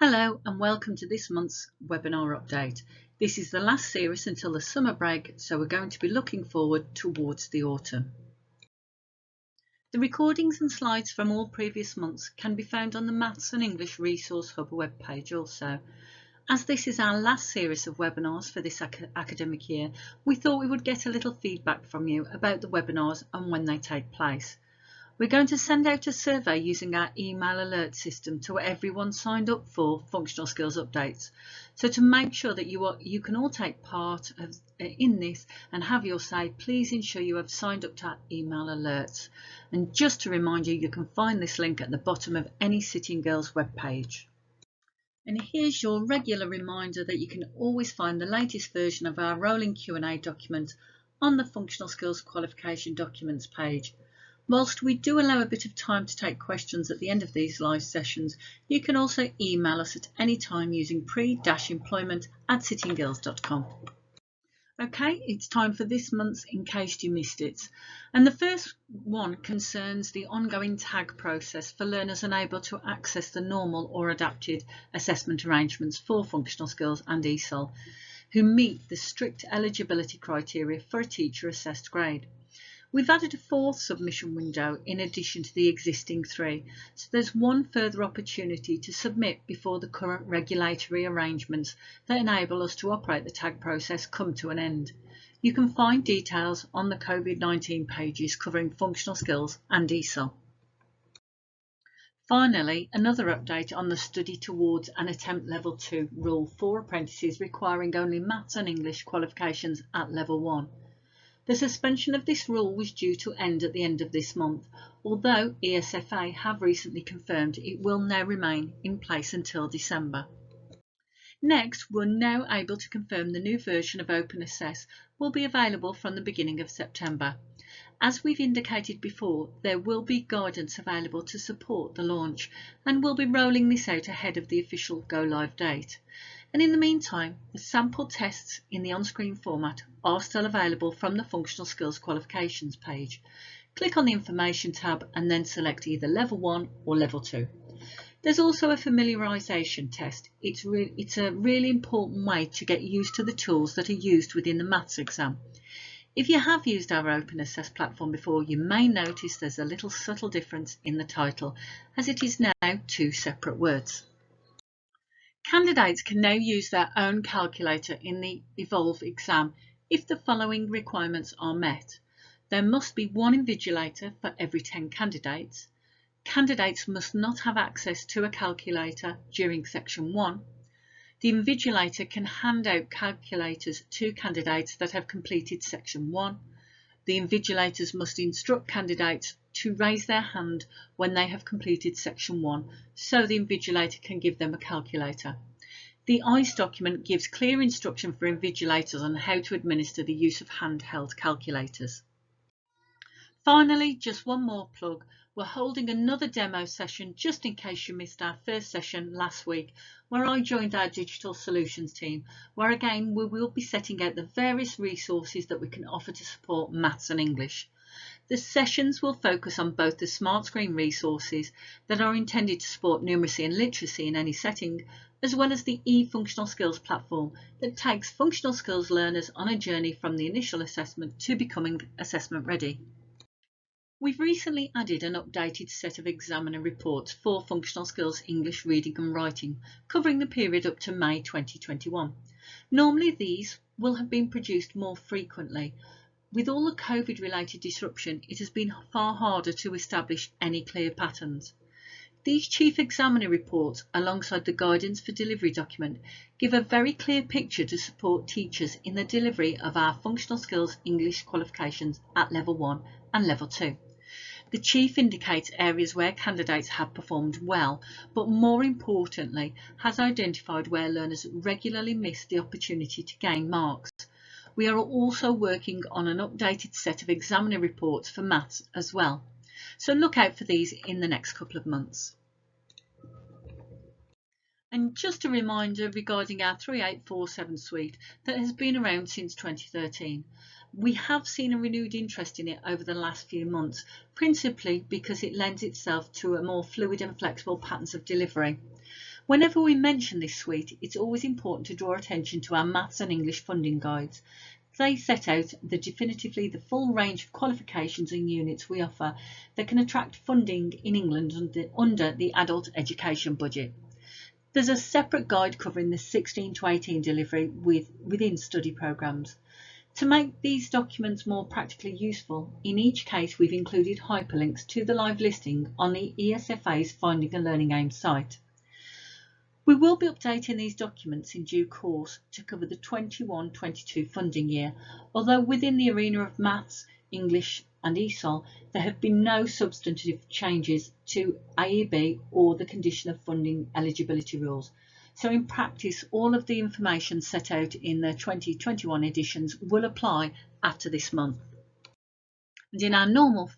Hello and welcome to this month's webinar update. This is the last series until the summer break, so we're going to be looking forward towards the autumn. The recordings and slides from all previous months can be found on the Maths and English Resource Hub webpage also. As this is our last series of webinars for this academic year, we thought we would get a little feedback from you about the webinars and when they take place. We're going to send out a survey using our email alert system to everyone signed up for functional skills updates. So to make sure that you can all take part in this and have your say, please ensure you have signed up to our email alerts. And just to remind you, you can find this link at the bottom of any Sitting Girls webpage. And here's your regular reminder that you can always find the latest version of our rolling Q&A document on the Functional Skills Qualification Documents page. Whilst we do allow a bit of time to take questions at the end of these live sessions, you can also email us at any time using pre-employment@sittinggirls.com. Okay, it's time for this month's In Case You Missed It. And the first one concerns the ongoing tag process for learners unable to access the normal or adapted assessment arrangements for functional skills and ESOL, who meet the strict eligibility criteria for a teacher assessed grade. We've added a fourth submission window in addition to the existing three, so there's one further opportunity to submit before the current regulatory arrangements that enable us to operate the tag process come to an end. You can find details on the COVID-19 pages covering functional skills and ESOL. Finally, another update on the study towards an attempt level 2 rule for apprentices requiring only maths and English qualifications at level 1. The suspension of this rule was due to end at the end of this month, although ESFA have recently confirmed it will now remain in place until December. Next, we're now able to confirm the new version of Open Assess will be available from the beginning of September. As we've indicated before, there will be guidance available to support the launch, and we'll be rolling this out ahead of the official go-live date. And in the meantime, the sample tests in the on-screen format are still available from the Functional Skills Qualifications page. Click on the Information tab and then select either Level 1 or Level 2. There's also a familiarisation test. It's a really important way to get used to the tools that are used within the maths exam. If you have used our Open Assess platform before, you may notice there's a little subtle difference in the title, as it is now two separate words. Candidates can now use their own calculator in the Evolve exam if the following requirements are met. There must be one invigilator for every 10 candidates. Candidates must not have access to a calculator during section 1. The invigilator can hand out calculators to candidates that have completed section 1. The invigilators must instruct candidates to raise their hand when they have completed section 1, so the invigilator can give them a calculator. The ICE document gives clear instruction for invigilators on how to administer the use of handheld calculators. Finally, just one more plug. We're holding another demo session just in case you missed our first session last week, where I joined our digital solutions team, where again we will be setting out the various resources that we can offer to support maths and English. The sessions will focus on both the smart screen resources that are intended to support numeracy and literacy in any setting, as well as the e-functional skills platform that takes functional skills learners on a journey from the initial assessment to becoming assessment ready. We've recently added an updated set of examiner reports for functional skills English reading and writing, covering the period up to May 2021. Normally these will have been produced more frequently. With all the COVID-related disruption, it has been far harder to establish any clear patterns. These Chief Examiner reports, alongside the Guidance for Delivery document, give a very clear picture to support teachers in the delivery of our functional skills English qualifications at Level 1 and Level 2. The Chief indicates areas where candidates have performed well, but more importantly, has identified where learners regularly miss the opportunity to gain marks. We are also working on an updated set of examiner reports for maths as well. So look out for these in the next couple of months. And just a reminder regarding our 3847 suite that has been around since 2013. We have seen a renewed interest in it over the last few months, principally because it lends itself to a more fluid and flexible patterns of delivery. Whenever we mention this suite, it's always important to draw attention to our Maths and English funding guides. They set out definitively the full range of qualifications and units we offer that can attract funding in England under the adult education budget. There's a separate guide covering the 16 to 18 delivery within study programmes. To make these documents more practically useful, in each case we've included hyperlinks to the live listing on the ESFA's Finding a Learning Aim site. We will be updating these documents in due course to cover the 21-22 funding year, although within the arena of Maths, English and ESOL there have been no substantive changes to AEB or the condition of funding eligibility rules. So in practice, all of the information set out in the 2021 editions will apply after this month. And in our normal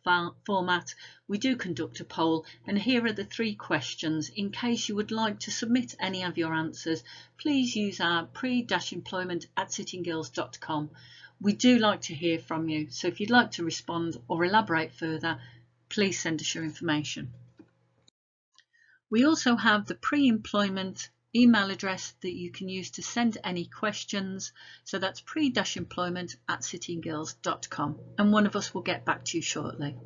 format, we do conduct a poll, and here are the 3 questions. In case you would like to submit any of your answers, please use our pre-employment@sittinggirls.com. We do like to hear from you, so if you'd like to respond or elaborate further, please send us your information. We also have the pre-employment email address that you can use to send any questions. So that's pre-employment@sittinggirls.com, and one of us will get back to you shortly.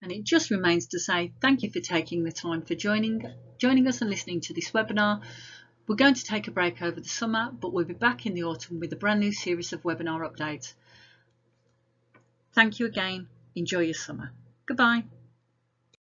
And it just remains to say thank you for taking the time for joining us and listening to this webinar. We're going to take a break over the summer, but we'll be back in the autumn with a brand new series of webinar updates. Thank you again. Enjoy your summer. Goodbye.